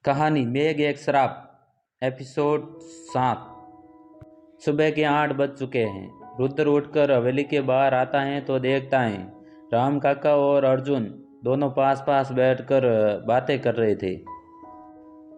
कहानी मेघ एक श्राप। एपिसोड 7। सुबह के 8 बज चुके हैं। रुद्र उठकर हवेली के बाहर आता है तो देखता है राम काका और अर्जुन दोनों पास पास बैठकर बातें कर रहे थे।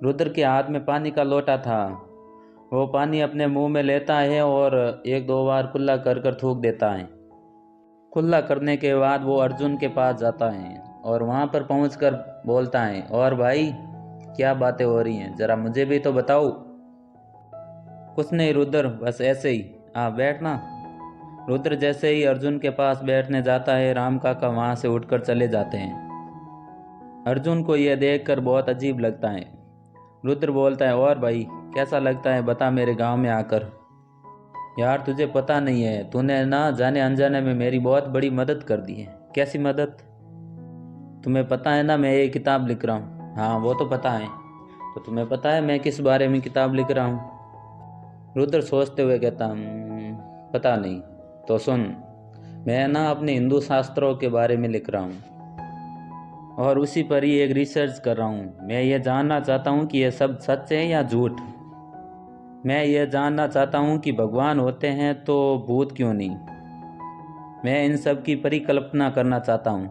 रुद्र के हाथ में पानी का लोटा था। वो पानी अपने मुंह में लेता है और एक दो बार कुल्ला कर कर थूक देता है। कुल्ला करने के बाद वो अर्जुन के पास जाता है और वहाँ पर पहुंचकर बोलता है, और भाई क्या बातें हो रही हैं, जरा मुझे भी तो बताओ। कुछ नहीं रुद्र, बस ऐसे ही। बैठना। रुद्र जैसे ही अर्जुन के पास बैठने जाता है राम काका वहाँ से उठकर चले जाते हैं। अर्जुन को यह देखकर बहुत अजीब लगता है। रुद्र बोलता है, और भाई कैसा लगता है, बता मेरे गांव में आकर। यार तुझे पता नहीं है, तूने ना जाने अनजाने में मेरी बहुत बड़ी मदद कर दी है। कैसी मदद? तुम्हें पता है ना मैं ये किताब लिख रहा हूँ। हाँ वो तो पता है। तो तुम्हें पता है मैं किस बारे में किताब लिख रहा हूँ? रुद्र सोचते हुए कहता, पता नहीं। तो सुन, मैं ना अपने हिंदू शास्त्रों के बारे में लिख रहा हूँ और उसी पर ही एक रिसर्च कर रहा हूँ। मैं ये जानना चाहता हूँ कि ये सब सच है या झूठ। मैं ये जानना चाहता हूँ कि भगवान होते हैं तो भूत क्यों नहीं। मैं इन सब की परिकल्पना करना चाहता हूँ,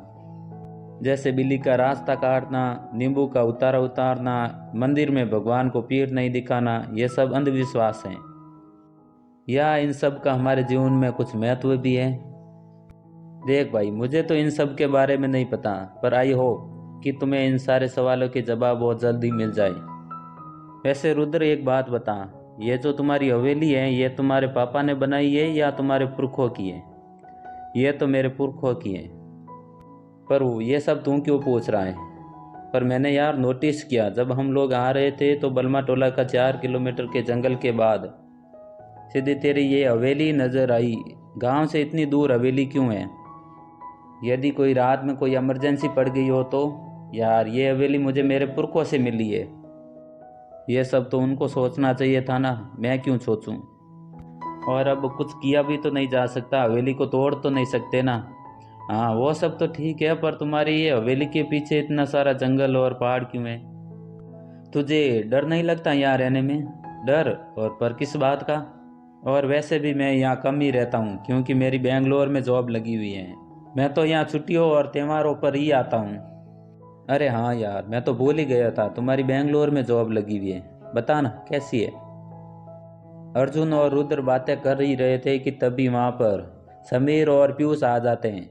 जैसे बिल्ली का रास्ता काटना, नींबू का उतारा उतारना, मंदिर में भगवान को पीठ नहीं दिखाना, ये सब अंधविश्वास हैं। या इन सब का हमारे जीवन में कुछ महत्व भी है? देख भाई, मुझे तो इन सब के बारे में नहीं पता, पर आई होप कि तुम्हें इन सारे सवालों के जवाब बहुत जल्दी मिल जाए। वैसे रुद्र एक बात बता, ये जो तुम्हारी हवेली है ये तुम्हारे पापा ने बनाई है या तुम्हारे पुरखों की है? ये तो मेरे पुरखों की है। पर ये सब तू क्यों पूछ रहा है? पर मैंने यार नोटिस किया, जब हम लोग आ रहे थे तो बलमा टोला का 4 किलोमीटर के जंगल के बाद सीधी तेरी ये हवेली नजर आई। गांव से इतनी दूर हवेली क्यों है? यदि कोई रात में कोई इमरजेंसी पड़ गई हो तो? यार ये हवेली मुझे मेरे पुरखों से मिली है। ये सब तो उनको सोचना चाहिए था ना, मैं क्यों सोचूं? और अब कुछ किया भी तो नहीं जा सकता, हवेली को तोड़ तो नहीं सकते ना। हाँ वो सब तो ठीक है, पर तुम्हारी ये हवेली के पीछे इतना सारा जंगल और पहाड़ क्यों है? तुझे डर नहीं लगता यहाँ रहने में? डर? और पर किस बात का? और वैसे भी मैं यहाँ कम ही रहता हूँ क्योंकि मेरी बेंगलोर में जॉब लगी हुई है। मैं तो यहाँ छुट्टियों और त्योहारों पर ही आता हूँ। अरे हाँ यार, मैं तो भूल ही गया था, तुम्हारी बेंगलोर में जॉब लगी हुई है। बता ना कैसी है? अर्जुन और रुद्र बातें कर ही रहे थे कि तभी वहाँ पर समीर और पीयूष आ जाते हैं।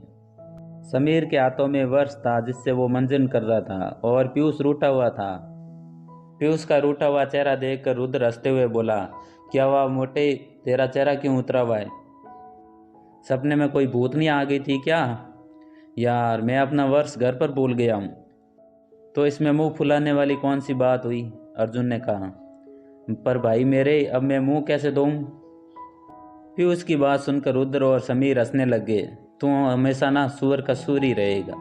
समीर के हाथों में वर्ष था जिससे वो मंजन कर रहा था और पीयूष रूठा हुआ था। पीयूष का रूठा हुआ चेहरा देखकर रुद्र हंसते हुए बोला, क्या हुआ मोटे, तेरा चेहरा क्यों उतरा हुआ है? सपने में कोई भूतनी आ गई थी क्या? यार मैं अपना वर्ष घर पर भूल गया हूँ। तो इसमें मुंह फुलाने वाली कौन सी बात हुई? अर्जुन ने कहा। पर भाई मेरे, अब मैं मुंह कैसे दूँ? पीयूष की बात सुनकर रुद्र और समीर हंसने लगे। तू हमेशा ना सुअर का सुर ही रहेगा।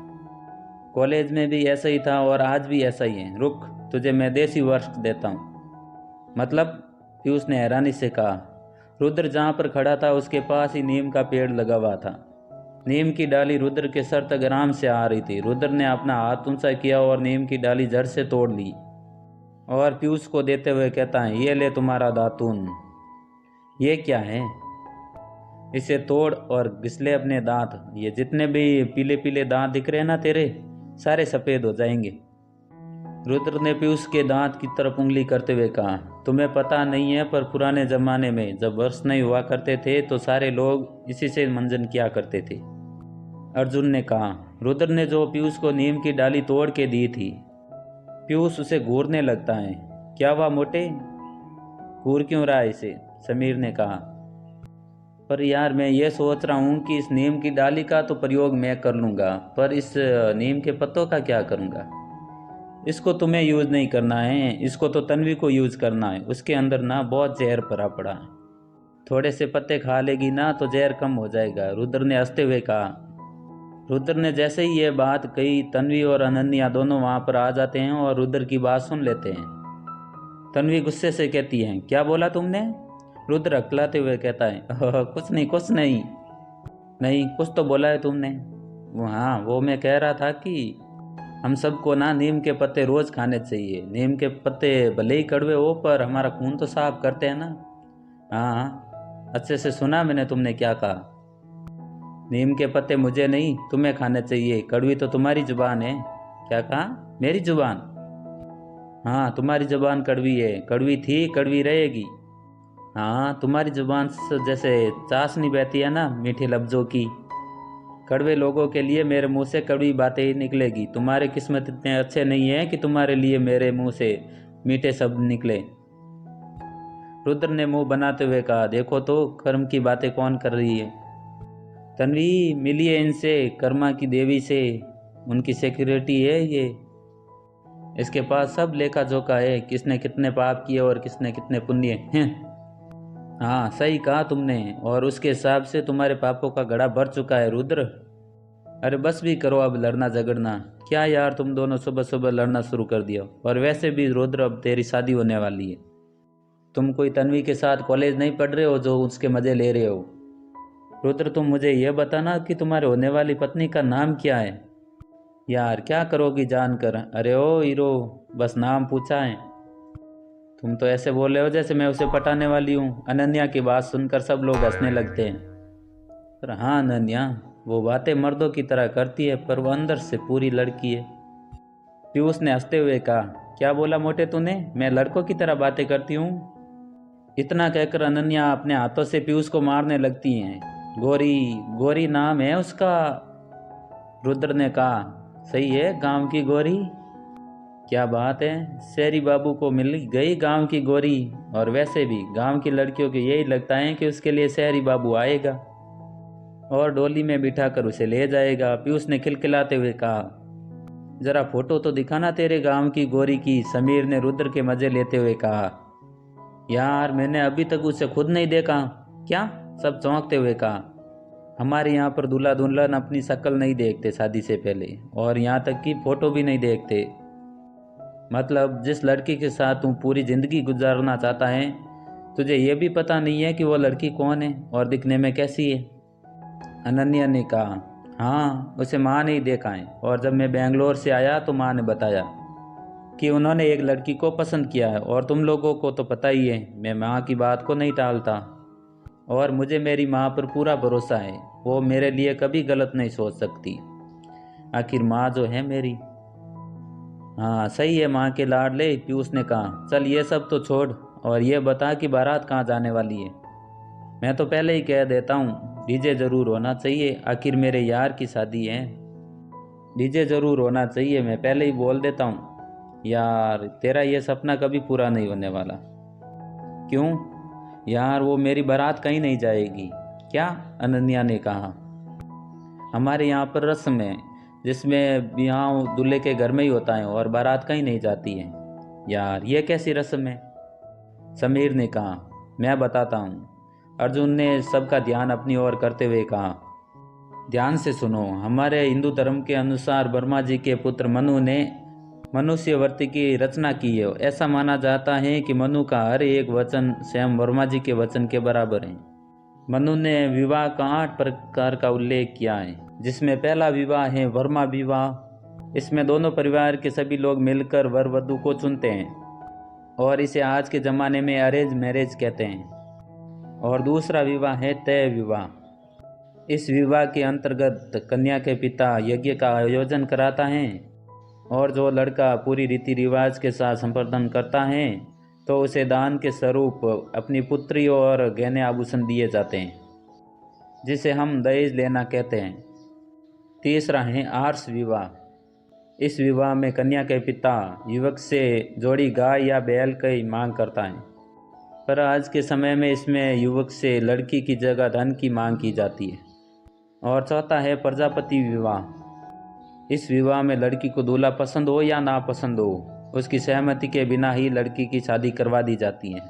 कॉलेज में भी ऐसा ही था और आज भी ऐसा ही है। रुक, तुझे मैं देसी वर्ष देता हूँ। मतलब? पीयूष ने हैरानी से कहा। रुद्र जहाँ पर खड़ा था उसके पास ही नीम का पेड़ लगा हुआ था। नीम की डाली रुद्र के सर तक आराम से आ रही थी। रुद्र ने अपना हाथ ऊंचा किया और नीम की डाली जड़ से तोड़ ली और पीयूष को देते हुए कहता है, ये ले तुम्हारा दातून। ये क्या है? इसे तोड़ और घिसले अपने दांत। ये जितने भी पीले पीले दांत दिख रहे हैं ना तेरे, सारे सफ़ेद हो जाएंगे। रुद्र ने पीयूष के दांत की तरफ उंगली करते हुए कहा, तुम्हें पता नहीं है पर पुराने जमाने में जब वर्ष नहीं हुआ करते थे तो सारे लोग इसी से मंजन किया करते थे। अर्जुन ने कहा। रुद्र ने जो पीयूष को नीम की डाली तोड़ के दी थी, पीयूष उसे घूरने लगता है। क्या हुआ मोटे, घूर क्यों रहा है इसे? समीर ने कहा। पर यार मैं ये सोच रहा हूँ कि इस नीम की डाली का तो प्रयोग मैं कर लूँगा, पर इस नीम के पत्तों का क्या करूँगा? इसको तुम्हें यूज़ नहीं करना है, इसको तो तन्वी को यूज़ करना है। उसके अंदर ना बहुत जहर भरा पड़ा है। थोड़े से पत्ते खा लेगी ना तो जहर कम हो जाएगा, रुद्र ने हंसते हुए कहा। रुद्र ने जैसे ही ये बात कही, तन्वी और अनन्या दोनों वहाँ पर आ जाते हैं और रुद्र की बात सुन लेते हैं। तन्वी गुस्से से कहती है, क्या बोला तुमने? रुद्र हकलाते हुए कहता है, कुछ नहीं कुछ नहीं। नहीं कुछ तो बोला है तुमने। हाँ वो मैं कह रहा था कि हम सबको ना नीम के पत्ते रोज़ खाने चाहिए। नीम के पत्ते भले ही कड़वे हो पर हमारा खून तो साफ करते हैं ना। हाँ, अच्छे से सुना मैंने तुमने क्या कहा। नीम के पत्ते मुझे नहीं तुम्हें खाने चाहिए, कड़वी तो तुम्हारी जुबान है। क्या कहा? मेरी जुबान? हाँ, तुम्हारी जुबान कड़वी है, कड़वी थी, कड़वी रहेगी। हाँ, तुम्हारी जुबान से जैसे चाशनी बहती है ना मीठे लफ्ज़ों की। कड़वे लोगों के लिए मेरे मुंह से कड़वी बातें ही निकलेगी। तुम्हारे किस्मत इतने अच्छे नहीं है कि तुम्हारे लिए मेरे मुंह से मीठे शब्द निकले। रुद्र ने मुंह बनाते हुए कहा, देखो तो कर्म की बातें कौन कर रही है। तन्वी, मिलिए इनसे, कर्मा की देवी से। उनकी सिक्योरिटी है ये। इसके पास सब लेखा जोखा है, किसने कितने पाप किए और किसने कितने पुण्य हैं। हाँ, सही कहा तुमने, और उसके हिसाब से तुम्हारे पापों का घड़ा भर चुका है रुद्र। अरे बस भी करो अब लड़ना झगड़ना। क्या यार, तुम दोनों सुबह सुबह लड़ना शुरू कर दिया। और वैसे भी रुद्र, अब तेरी शादी होने वाली है। तुम कोई तन्वी के साथ कॉलेज नहीं पढ़ रहे हो जो उसके मज़े ले रहे हो। रुद्र, तुम मुझे यह बताना कि तुम्हारे होने वाली पत्नी का नाम क्या है। यार क्या करोगी जानकर। अरे ओ हीरो, बस नाम पूछा है। तुम तो ऐसे बोल रहे हो जैसे मैं उसे पटाने वाली हूँ। अनन्या की बात सुनकर सब लोग हंसने लगते हैं। पर हाँ अनन्या, वो बातें मर्दों की तरह करती है पर वो अंदर से पूरी लड़की है। पीयूष ने हंसते हुए कहा, क्या बोला मोटे तूने? मैं लड़कों की तरह बातें करती हूँ? इतना कहकर अनन्या अपने हाथों से पीयूष को मारने लगती हैं। गोरी, गोरी नाम है उसका। रुद्र ने कहा, सही है, गांव की गोरी। क्या बात है, शहरी बाबू को मिल गई गांव की गोरी। और वैसे भी गांव की लड़कियों को यही लगता है कि उसके लिए शहरी बाबू आएगा और डोली में बिठाकर उसे ले जाएगा। पीयूष ने खिलखिलाते हुए कहा, जरा फोटो तो दिखाना तेरे गांव की गोरी की। समीर ने रुद्र के मजे लेते हुए कहा। यार मैंने अभी तक उसे खुद नहीं देखा। क्या? सब चौंकते हुए कहा। हमारे यहाँ पर दूल्हा दुल्हन अपनी शक्ल नहीं देखते शादी से पहले, और यहाँ तक कि फोटो भी नहीं देखते। मतलब जिस लड़की के साथ तू पूरी ज़िंदगी गुजारना चाहता है, तुझे ये भी पता नहीं है कि वो लड़की कौन है और दिखने में कैसी है। अनन्या ने कहा, हाँ, उसे माँ ने ही देखा है, और जब मैं बेंगलोर से आया तो माँ ने बताया कि उन्होंने एक लड़की को पसंद किया है। और तुम लोगों को तो पता ही है, मैं माँ की बात को नहीं टालता, और मुझे मेरी माँ पर पूरा भरोसा है। वो मेरे लिए कभी गलत नहीं सोच सकती। आखिर माँ जो है मेरी। हाँ सही है, माँ के लाडले। पीयूष ने कहा, चल ये सब तो छोड़ और ये बता कि बारात कहाँ जाने वाली है। मैं तो पहले ही कह देता हूँ, डीजे ज़रूर होना चाहिए, आखिर मेरे यार की शादी है। डीजे ज़रूर होना चाहिए, मैं पहले ही बोल देता हूँ। यार तेरा ये सपना कभी पूरा नहीं होने वाला। क्यों? यार वो मेरी बारात कहीं नहीं जाएगी। क्या? अनन्या ने कहा। हमारे यहाँ पर रस्म है जिसमें ब्याह दूल्हे के घर में ही होता है और बारात कहीं नहीं जाती है। यार ये कैसी रस्म है? समीर ने कहा, मैं बताता हूँ। अर्जुन ने सबका ध्यान अपनी ओर करते हुए कहा, ध्यान से सुनो। हमारे हिंदू धर्म के अनुसार ब्रह्मा जी के पुत्र मनु ने मनुष्यवर्ती की रचना की है। ऐसा माना जाता है कि मनु का हर एक वचन स्वयं ब्रह्मा जी के वचन के बराबर है। मनु ने विवाह का 8 प्रकार का उल्लेख किया है, जिसमें पहला विवाह है वर्मा विवाह। इसमें दोनों परिवार के सभी लोग मिलकर वर वधू को चुनते हैं और इसे आज के ज़माने में अरेंज मैरिज कहते हैं। और दूसरा विवाह है तय विवाह। इस विवाह के अंतर्गत कन्या के पिता यज्ञ का आयोजन कराता है, और जो लड़का पूरी रीति रिवाज के साथ संपादन करता है तो उसे दान के स्वरूप अपनी पुत्री और गहने आभूषण दिए जाते हैं, जिसे हम दहेज लेना कहते हैं। तीसरा है आर्ष विवाह। इस विवाह में कन्या के पिता युवक से जोड़ी गाय या बैल की मांग करता है, पर आज के समय में इसमें युवक से लड़की की जगह धन की मांग की जाती है। और चौथा है प्रजापति विवाह। इस विवाह में लड़की को दूल्हा पसंद हो या ना पसंद हो, उसकी सहमति के बिना ही लड़की की शादी करवा दी जाती है।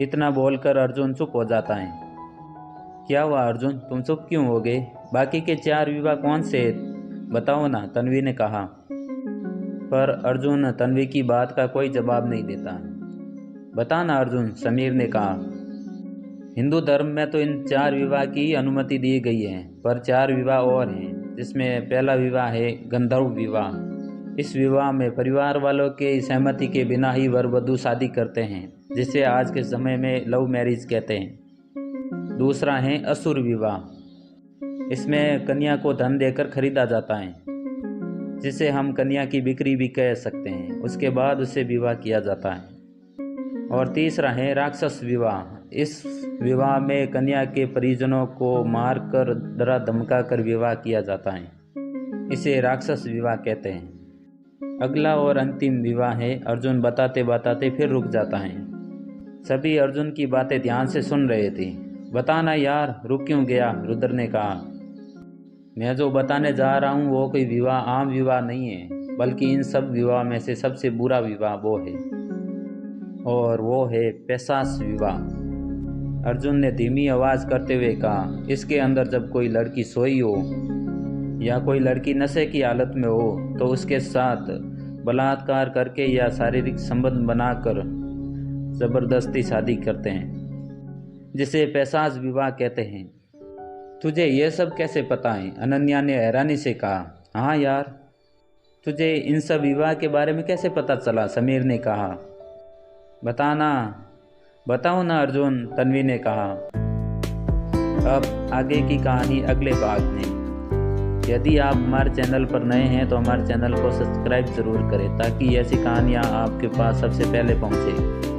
इतना बोलकर अर्जुन चुप हो जाता है। क्या हुआ अर्जुन, तुम चुप क्यों हो गए? बाकी के 4 विवाह कौन से बताओ ना, तन्वी ने कहा। पर अर्जुन तन्वी की बात का कोई जवाब नहीं देता। बता ना अर्जुन, समीर ने कहा। हिंदू धर्म में तो इन 4 विवाह की अनुमति दी गई है, पर 4 विवाह और हैं जिसमें पहला विवाह है गंधर्व विवाह। इस विवाह में परिवार वालों के सहमति के बिना ही वर वधू शादी करते हैं, जिसे आज के समय में लव मैरिज कहते हैं। दूसरा है असुर विवाह। इसमें कन्या को धन देकर खरीदा जाता है, जिसे हम कन्या की बिक्री भी कह सकते हैं। उसके बाद उसे विवाह किया जाता है। और तीसरा है राक्षस विवाह। इस विवाह में कन्या के परिजनों को मारकर डरा धमका कर विवाह किया जाता है। इसे राक्षस विवाह कहते हैं। अगला और अंतिम विवाह है अर्जुन बताते बताते फिर रुक जाता है। सभी अर्जुन की बातें ध्यान से सुन रहे थे। बताना यार, रुक क्यों गया? रुद्र ने कहा, मैं जो बताने जा रहा हूँ वो कोई विवाह आम विवाह नहीं है, बल्कि इन सब विवाह में से सबसे बुरा विवाह वो है, और वो है पैशाच विवाह। अर्जुन ने धीमी आवाज़ करते हुए कहा, इसके अंदर जब कोई लड़की सोई हो या कोई लड़की नशे की हालत में हो तो उसके साथ बलात्कार करके या शारीरिक संबंध बनाकर ज़बरदस्ती शादी करते हैं, जिसे पैशाच विवाह कहते हैं। तुझे ये सब कैसे पता है? अनन्या ने हैरानी से कहा। हाँ यार, तुझे इन सब विवाह के बारे में कैसे पता चला? समीर ने कहा। बताओ ना अर्जुन, तन्वी ने कहा। अब आगे की कहानी अगले भाग में। यदि आप हमारे चैनल पर नए हैं तो हमारे चैनल को सब्सक्राइब ज़रूर करें, ताकि ऐसी कहानियाँ आपके पास सबसे पहले पहुँचे।